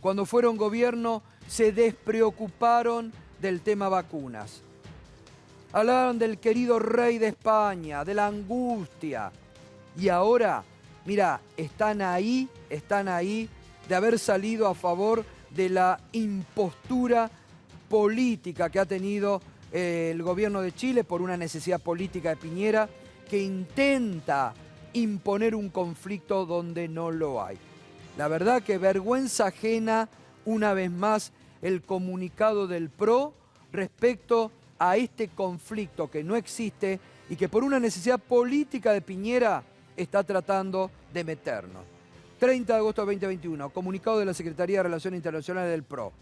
Cuando fueron gobierno se despreocuparon del tema vacunas. Hablaron del querido rey de España, de la angustia. Y ahora, mira, están ahí de haber salido a favor de la impostura política que ha tenido el gobierno de Chile por una necesidad política de Piñera que intenta imponer un conflicto donde no lo hay. La verdad que vergüenza ajena, una vez más, el comunicado del PRO respecto a este conflicto que no existe y que por una necesidad política de Piñera está tratando de meternos. 30 de agosto de 2021, comunicado de la Secretaría de Relaciones Internacionales del PRO.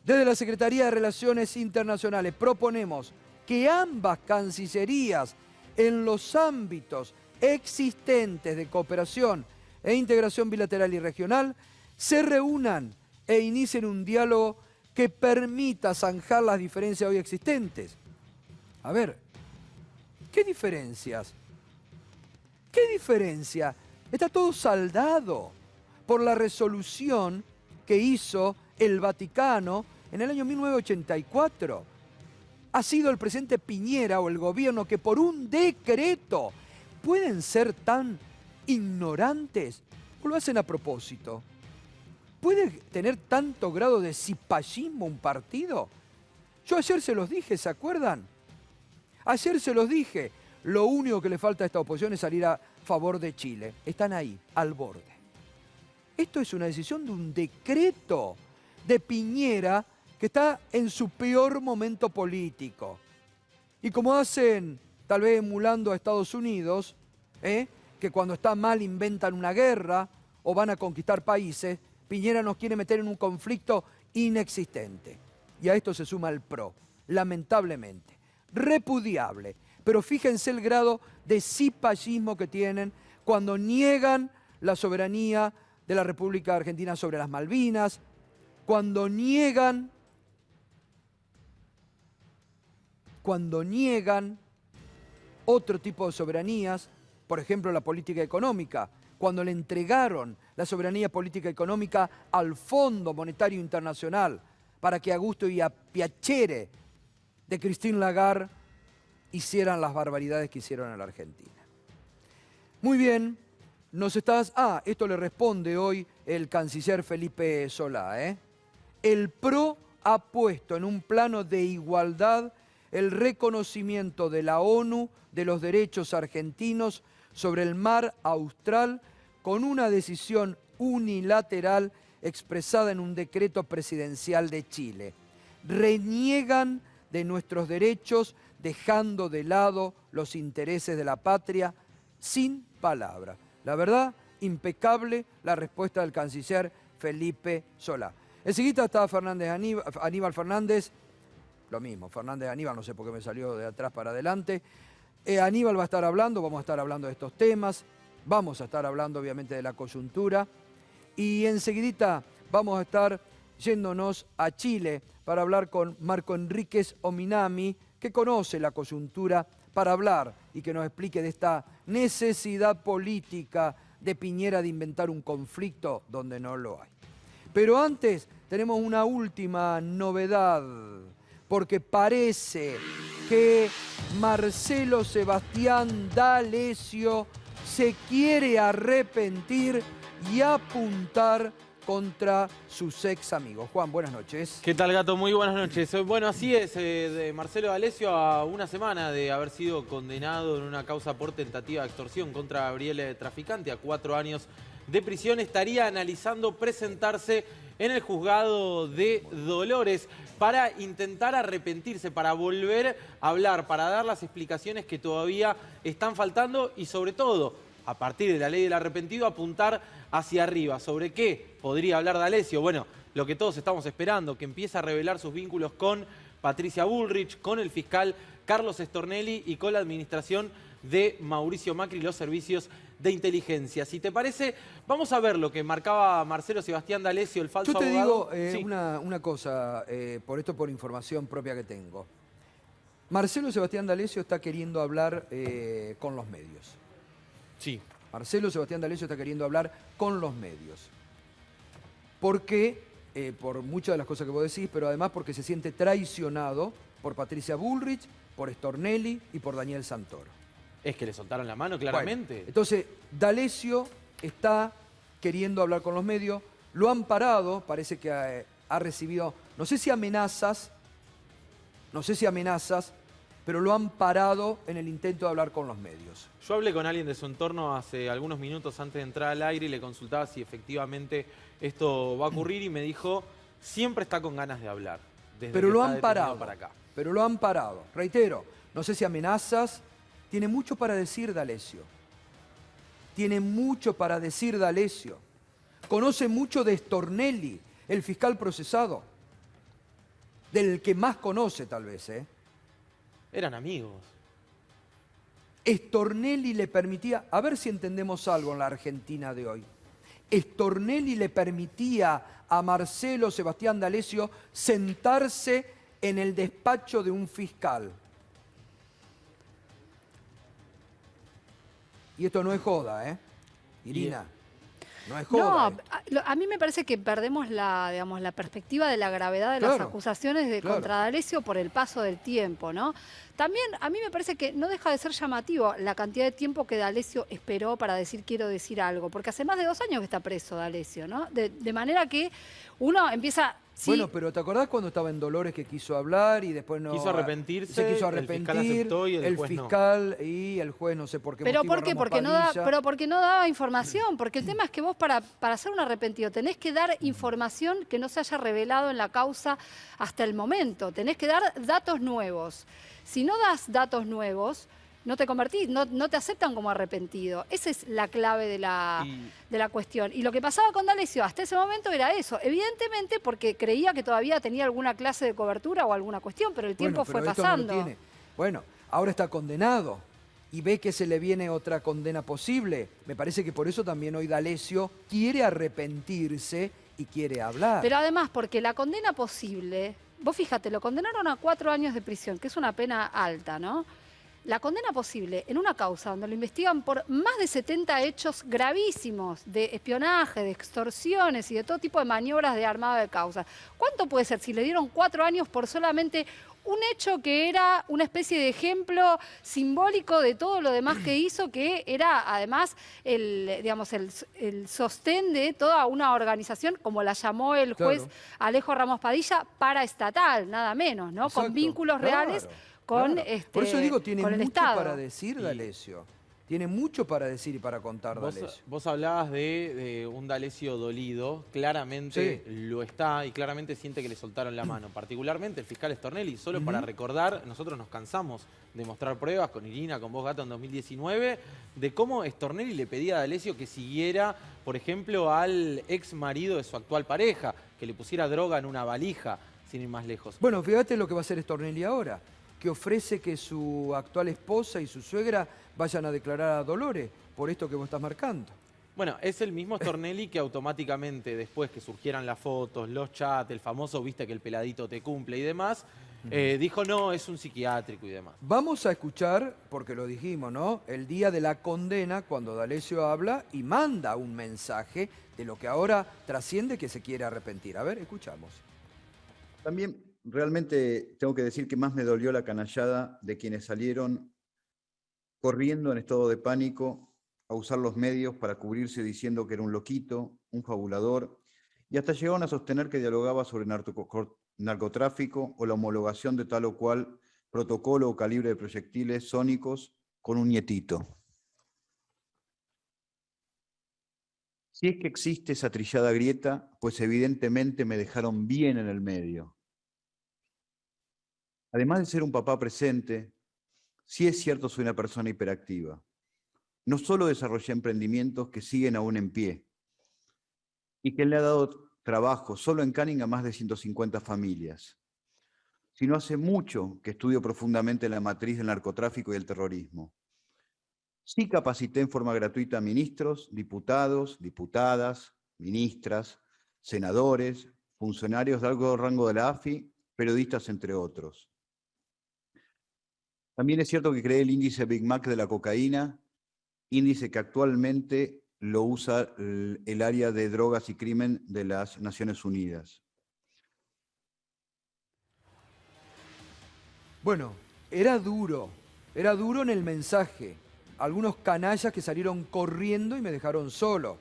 Desde la Secretaría de Relaciones Internacionales proponemos que ambas cancillerías en los ámbitos existentes de cooperación e integración bilateral y regional se reúnan e inicien un diálogo que permita zanjar las diferencias hoy existentes. A ver, ¿qué diferencias? ¿Qué diferencia? Está todo saldado por la resolución que hizo el Vaticano en el año 1984. Ha sido el presidente Piñera o el gobierno que por un decreto pueden ser tan ignorantes o lo hacen a propósito. ¿Puede tener tanto grado de cipallismo un partido? Yo ayer se los dije, ¿se acuerdan? Ayer se los dije. Lo único que le falta a esta oposición es salir a favor de Chile. Están ahí, al borde. Esto es una decisión de un decreto de Piñera que está en su peor momento político. Y como hacen, tal vez emulando a Estados Unidos, que cuando está mal inventan una guerra o van a conquistar países, Piñera nos quiere meter en un conflicto inexistente. Y a esto se suma el PRO, lamentablemente. Repudiable. Pero fíjense el grado de cipallismo que tienen cuando niegan la soberanía de la República Argentina sobre las Malvinas, cuando niegan otro tipo de soberanías, por ejemplo la política económica, cuando le entregaron la soberanía política económica al Fondo Monetario Internacional para que a gusto y a piacere de Christine Lagarde hicieran las barbaridades que hicieron en la Argentina. Muy bien, esto le responde hoy el canciller Felipe Solá, El PRO ha puesto en un plano de igualdad el reconocimiento de la ONU de los derechos argentinos sobre el mar Austral con una decisión unilateral expresada en un decreto presidencial de Chile. Reniegan de nuestros derechos dejando de lado los intereses de la patria sin palabras. La verdad, impecable la respuesta del canciller Felipe Solá. Enseguida está Aníbal Fernández, lo mismo, Fernández Aníbal, no sé por qué me salió de atrás para adelante. Aníbal va a estar hablando, vamos a estar hablando de estos temas, vamos a estar hablando obviamente de la coyuntura y enseguidita vamos a estar yéndonos a Chile para hablar con Marco Enríquez Ominami, que conoce la coyuntura para hablar y que nos explique de esta necesidad política de Piñera de inventar un conflicto donde no lo hay. Pero antes tenemos una última novedad, porque parece que Marcelo Sebastián D'Alessio se quiere arrepentir y apuntar contra sus ex amigos. Juan, buenas noches. ¿Qué tal, Gato? Muy buenas noches. Bueno, así es, de Marcelo D'Alessio a una semana de haber sido condenado en una causa por tentativa de extorsión contra Gabriel Traficante a 4 años de prisión, estaría analizando presentarse en el juzgado de Dolores para intentar arrepentirse, para volver a hablar, para dar las explicaciones que todavía están faltando y sobre todo, a partir de la ley del arrepentido, apuntar hacia arriba. ¿Sobre qué podría hablar D'Alessio? Bueno, lo que todos estamos esperando, que empiece a revelar sus vínculos con Patricia Bullrich, con el fiscal Carlos Stornelli y con la administración de Mauricio Macri y los servicios de inteligencia. Si te parece, vamos a ver lo que marcaba Marcelo Sebastián D'Alessio, el falso abogado. Yo te digo una cosa, por información propia que tengo. Marcelo Sebastián D'Alessio está queriendo hablar con los medios. Sí. Marcelo Sebastián D'Alessio está queriendo hablar con los medios. porque, por muchas de las cosas que vos decís, pero además porque se siente traicionado por Patricia Bullrich, por Stornelli y por Daniel Santoro. Es que le soltaron la mano, claramente. Bueno, entonces, D'Alessio está queriendo hablar con los medios, lo han parado, parece que ha recibido, no sé si amenazas, pero lo han parado en el intento de hablar con los medios. Yo hablé con alguien de su entorno hace algunos minutos antes de entrar al aire y le consultaba si efectivamente esto va a ocurrir y me dijo, siempre está con ganas de hablar. Pero lo han parado, pero lo han parado. Reitero, no sé si amenazas, tiene mucho para decir D'Alessio. Tiene mucho para decir D'Alessio. Conoce mucho de Stornelli, el fiscal procesado. Del que más conoce tal vez, ¿eh? Eran amigos. Stornelli le permitía, a ver si entendemos algo en la Argentina de hoy. Stornelli le permitía a Marcelo Sebastián D'Alessio sentarse en el despacho de un fiscal. Y esto no es joda, ¿eh? Irina, no es joda. No, a mí me parece que perdemos la perspectiva de la gravedad de las acusaciones contra D'Alessio por el paso del tiempo, ¿no? También a mí me parece que no deja de ser llamativo la cantidad de tiempo que D'Alessio esperó para decir quiero decir algo, porque hace más de 2 años que está preso D'Alessio, ¿no? De manera que uno empieza... Sí. Bueno, pero ¿te acordás cuando estaba en Dolores que quiso hablar y después no... Quiso arrepentirse, se quiso arrepentir, el fiscal aceptó y el juez fiscal no. Y el juez no sé por qué ¿Pero motivo, por qué? Ramos Porque no daba información, porque el tema es que vos para ser un arrepentido tenés que dar información que no se haya revelado en la causa hasta el momento, tenés que dar datos nuevos. Si no das datos nuevos, no te convertís, no te aceptan como arrepentido. Esa es la clave de la cuestión. Y lo que pasaba con D'Alessio hasta ese momento era eso. Evidentemente porque creía que todavía tenía alguna clase de cobertura o alguna cuestión, pero el tiempo fue pasando. No bueno, ahora está condenado y ve que se le viene otra condena posible. Me parece que por eso también hoy D'Alessio quiere arrepentirse y quiere hablar. Pero además porque la condena posible, vos fíjate, lo condenaron a 4 años de prisión, que es una pena alta, ¿no? La condena posible en una causa donde lo investigan por más de 70 hechos gravísimos de espionaje, de extorsiones y de todo tipo de maniobras de armado de causa. ¿Cuánto puede ser si le dieron 4 años por solamente un hecho que era una especie de ejemplo simbólico de todo lo demás que hizo, que era además el sostén de toda una organización, como la llamó el juez Alejo Ramos Padilla, paraestatal, nada menos, ¿no? Exacto, con vínculos reales con por eso digo, tiene mucho Estado. para decir D'Alessio. Tiene mucho para decir y para contar D'Alessio. Vos hablabas de un D'Alessio dolido, claramente lo está y claramente siente que le soltaron la mano, particularmente el fiscal Stornelli. Solo para recordar, nosotros nos cansamos de mostrar pruebas con Irina, con vos Gato en 2019, de cómo Stornelli le pedía a D'Alessio que siguiera, por ejemplo, al ex marido de su actual pareja, que le pusiera droga en una valija, sin ir más lejos. Bueno, fíjate lo que va a hacer Stornelli ahora, que ofrece que su actual esposa y su suegra vayan a declarar a Dolores por esto que vos estás marcando. Bueno, es el mismo Stornelli que automáticamente, después que surgieran las fotos, los chats, el famoso viste que el peladito te cumple y demás, dijo no, es un psiquiátrico y demás. Vamos a escuchar, porque lo dijimos, ¿no? El día de la condena, cuando D'Alessio habla y manda un mensaje de lo que ahora trasciende que se quiere arrepentir. A ver, escuchamos. También realmente tengo que decir que más me dolió la canallada de quienes salieron corriendo en estado de pánico a usar los medios para cubrirse diciendo que era un loquito, un fabulador, y hasta llegaron a sostener que dialogaba sobre narcotráfico o la homologación de tal o cual protocolo o calibre de proyectiles sónicos con un nietito. Si es que existe esa trillada grieta, pues evidentemente me dejaron bien en el medio. Además de ser un papá presente, sí es cierto soy una persona hiperactiva. No solo desarrollé emprendimientos que siguen aún en pie y que le ha dado trabajo solo en Canning a más de 150 familias, sino hace mucho que estudio profundamente la matriz del narcotráfico y el terrorismo. Sí capacité en forma gratuita a ministros, diputados, diputadas, ministras, senadores, funcionarios de alto rango de la AFI, periodistas, entre otros. También es cierto que creé el índice Big Mac de la cocaína, índice que actualmente lo usa el área de drogas y crimen de las Naciones Unidas. Bueno, era duro en el mensaje. Algunos canallas que salieron corriendo y me dejaron solo.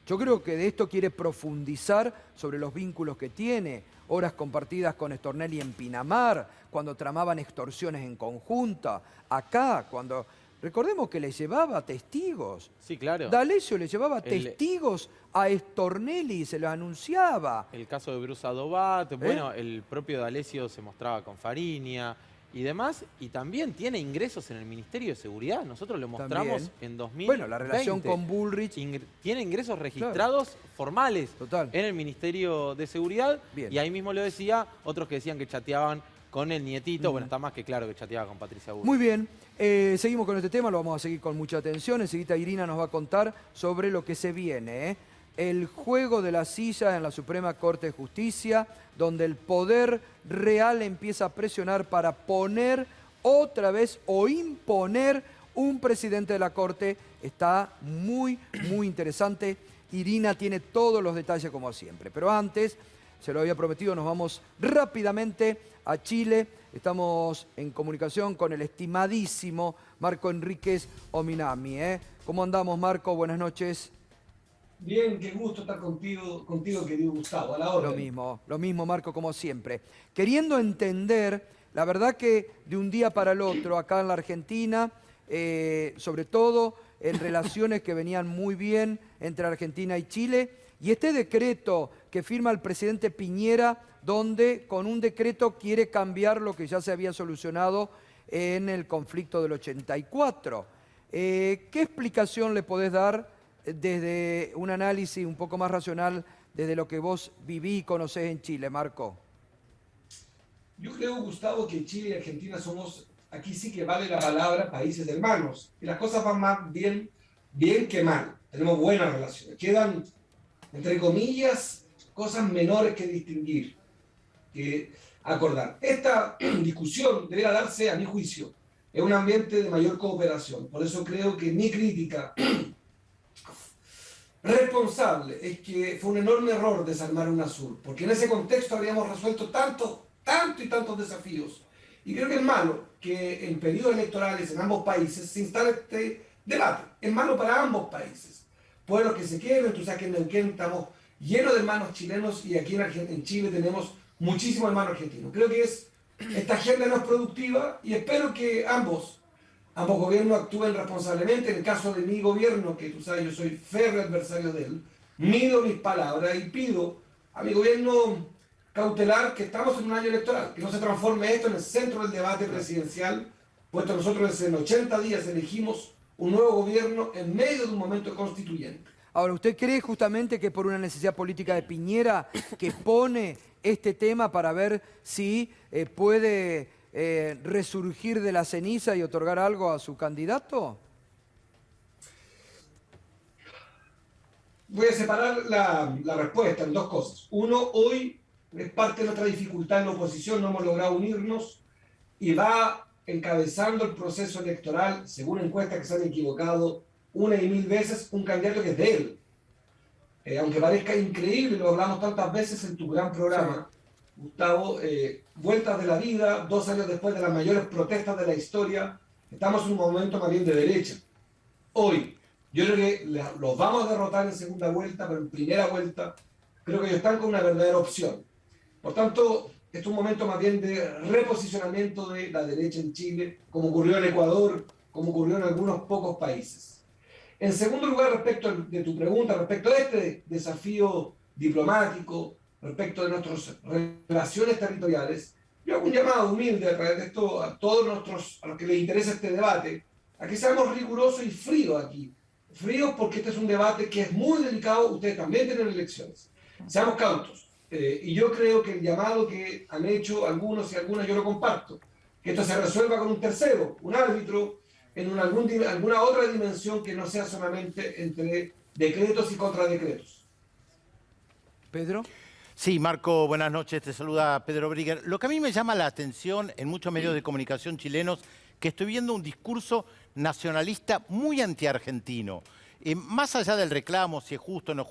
Yo creo que de esto quiere profundizar sobre los vínculos que tiene, horas compartidas con Stornelli en Pinamar, cuando tramaban extorsiones en conjunta, acá, cuando... Recordemos que le llevaba testigos. Sí, claro. D'Alessio le llevaba testigos a Stornelli, se lo anunciaba. El caso de Bruce Adobat, bueno, el propio D'Alessio se mostraba con Fariña y demás, y también tiene ingresos en el Ministerio de Seguridad. Nosotros lo mostramos También. en 2020. Bueno, la relación con Bullrich. Tiene ingresos registrados formales Total. en el Ministerio de Seguridad. Bien. Y ahí mismo lo decía, otros que decían que chateaban con el nietito. Bueno, está más que claro que chateaba con Patricia Bullrich. Muy bien, seguimos con este tema, lo vamos a seguir con mucha atención. Enseguida Irina nos va a contar sobre lo que se viene, ¿eh? El juego de la silla en la Suprema Corte de Justicia, donde el poder real empieza a presionar para poner otra vez o imponer un presidente de la Corte. Está muy, muy interesante. Irina tiene todos los detalles como siempre. Pero antes, se lo había prometido, nos vamos rápidamente a Chile. Estamos en comunicación con el estimadísimo Marco Enríquez Ominami. ¿Cómo andamos, Marco? Buenas noches. Bien, qué gusto estar contigo querido Gustavo, a la orden. Lo mismo, Marco, como siempre. Queriendo entender, la verdad que de un día para el otro, acá en la Argentina, sobre todo en relaciones que venían muy bien entre Argentina y Chile, y este decreto que firma el presidente Piñera, donde con un decreto quiere cambiar lo que ya se había solucionado en el conflicto del 84. ¿Qué explicación le podés dar desde un análisis un poco más racional, desde lo que vos viví y conocés en Chile, Marco? Yo creo, Gustavo, que Chile y Argentina somos, aquí sí que vale la palabra, países hermanos. Y las cosas van más bien que mal. Tenemos buenas relaciones. Quedan, entre comillas, cosas menores que distinguir, que acordar. Esta discusión debería darse, a mi juicio, en un ambiente de mayor cooperación. Por eso creo que mi crítica responsable es que fue un enorme error desarmar UNASUR, porque en ese contexto habríamos resuelto tantos desafíos. Y creo que es malo que en periodos electorales en ambos países se instale este debate. Es malo para ambos países. Pueblos que se quiebren, tú sabes que en Neuquén estamos llenos de hermanos chilenos y aquí en Chile tenemos muchísimos hermanos argentinos. Creo que esta agenda no es productiva y espero que ambos gobiernos actúen responsablemente. En el caso de mi gobierno, que tú sabes, yo soy férreo adversario de él, mido mis palabras y pido a mi gobierno cautelar que estamos en un año electoral, que no se transforme esto en el centro del debate presidencial, puesto nosotros en 80 días elegimos un nuevo gobierno en medio de un momento constituyente. Ahora, ¿usted cree justamente que por una necesidad política de Piñera que pone este tema para ver si puede resurgir de la ceniza y otorgar algo a su candidato? Voy a separar la respuesta en dos cosas. Uno, hoy es parte de nuestra dificultad en la oposición, no hemos logrado unirnos y va encabezando el proceso electoral, según encuestas que se han equivocado una y mil veces, un candidato que es de él. Aunque parezca increíble, lo hablamos tantas veces en tu gran programa, sí. Gustavo, vueltas de la vida, 2 años después de las mayores protestas de la historia, estamos en un momento más bien de derecha. Hoy, yo creo que los vamos a derrotar en segunda vuelta, pero en primera vuelta creo que ellos están con una verdadera opción. Por tanto, este es un momento más bien de reposicionamiento de la derecha en Chile, como ocurrió en Ecuador, como ocurrió en algunos pocos países. En segundo lugar, respecto de tu pregunta, respecto a este desafío diplomático, respecto de nuestras relaciones territoriales, yo hago un llamado humilde a través de esto a todos a los que les interesa este debate, a que seamos rigurosos y fríos aquí. Fríos porque este es un debate que es muy delicado, ustedes también tienen elecciones. Seamos cautos. Y yo creo que el llamado que han hecho algunos y algunas yo lo comparto, que esto se resuelva con un tercero, un árbitro, en alguna otra dimensión que no sea solamente entre decretos y contradecretos. ¿Pedro? Sí, Marco, buenas noches, te saluda Pedro Brigger. Lo que a mí me llama la atención en muchos medios de comunicación chilenos, que estoy viendo un discurso nacionalista muy antiargentino. más allá del reclamo, si es justo o no